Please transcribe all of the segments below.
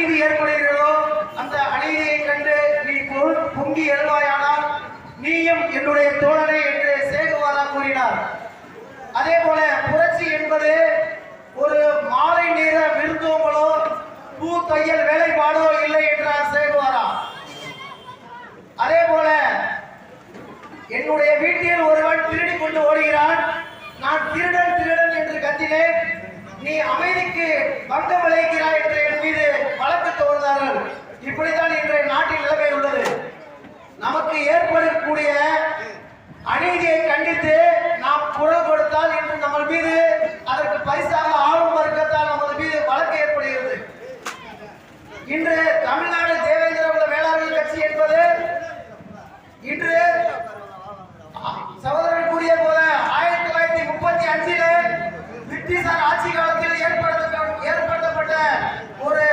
அநீதி ஏற்படுகிறதோ அந்த அநீதியை கண்டு நீ பொங்கி எழுவாயானால் நீயும் என்னுடைய தோழனே என்று சேகுவாரா கூறினார். அதே போல புரட்சி என்பது ஒரு மாலை நேர விருந்தோம்பலோ பூ தையல் வேலைப்பாடோ இல்லை என்றார் சேகுவாரா. அதே போல என்னுடைய வீட்டில் ஒருவன் திருடி கொண்டு ஓடுகிறான், நான் திருடன் திருடன் என்று கத்தினேன், நீ அமைதிக்கு பங்கம் விளைக்கிறாய் என்று என் மீது வழக்கு தோன்றார்கள். இப்படித்தான் இன்றைய நாட்டின் நிலைமை உள்ளது. நமக்கு ஏற்படக்கூடிய அநீதியை கண்டித்து நாம் குரல் கொடுத்தால் இன்று நம்ம மீது அதற்கு பரிசாக ஆளும் வர்க்கத்தால் நமது மீது வழக்கு ஏற்படுகிறது. இன்று தமிழ்நாடு தேவேந்திர குல வேளாளர் கட்சி என்பது இன்று சகோதரர் கூறிய போல 1935 பிரிட்டிஷார் ஆட்சி காலத்தில் ஏற்படுத்தப்பட்ட ஒரு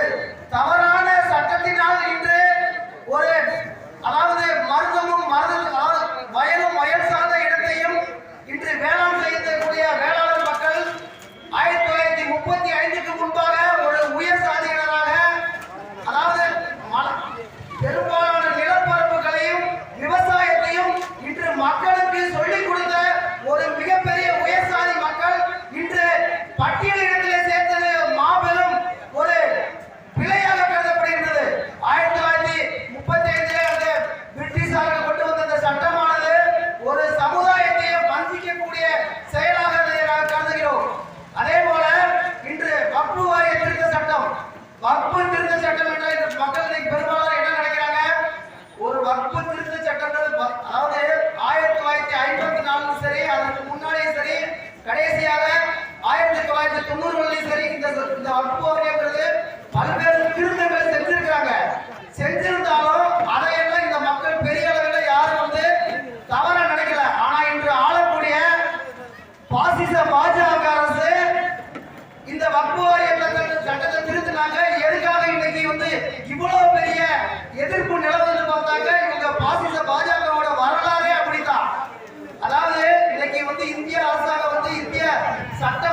தவறான சட்டத்தினால் இன்று ஒரு அதாவது மருந்தமும் வயலும் வயல் சார்ந்த இடத்தையும் இன்று வேளாண் செய்யக்கூடிய வேளாளர் மக்கள் 1935க்கு முன்பாக ஒரு உயர் சாதியினராக அதாவது பெரும்பாலான நிலப்பரப்புகளையும் விவசாயத்தையும் இன்று மக்களுக்கு சொல்லிக் கொடுத்த ஒரு மிகப்பெரிய உயர் சாதி மக்கள் இன்று பட்டியலிடத்திலே சேர்த்தது மாபெரும் ஒரு பிழையாக கருதப்படுகின்றது. 1935 அந்த பிரிட்டிஷார்கள் கொண்டு வந்த அந்த சட்டமானது ஒரு சமுதாயத்தையே வஞ்சிக்கக்கூடிய செயலாக கருதுகிறோம். அதே போல இன்று வக்ஃபு வாரிய திருத்த சட்டம், வக்ஃபு திருத்த சட்டம் என்றால் இன்று மக்கள் பெரும்பாலும் என்ன நினைக்கிறாங்க, ஒரு வக்ஃபு திருத்த சட்டங்கள் அதாவது 1954 சரி, அதற்கு முன்னாடியும் சரி, கடைசியாக 1990களிலும் சரி இந்த வக்ஃபு வாரியம்ங்கிறது பல்வேறு திருத்தங்களை செஞ்சிருக்கிறாங்க. செஞ்சிருந்தாலும் அதையெல்லாம் இந்த மக்கள் பெரிய அளவில் யாரும் தவற நினைக்கல. ஆனா இன்று ஆளக்கூடிய பாசிச பாஜக அரசு இந்த வக்ஃபு வாரிய சட்டத்தை திருத்தினாங்க. எதுக்காக இன்னைக்கு இவ்வளவு பெரிய எதிர்ப்பு நிலவுன்னு பார்த்தாங்க. இவங்க பாசிச பாஜகவோட வரலாறே அப்படித்தான். அதாவது இன்னைக்கு இந்திய அரசாங்கம் இந்திய சட்ட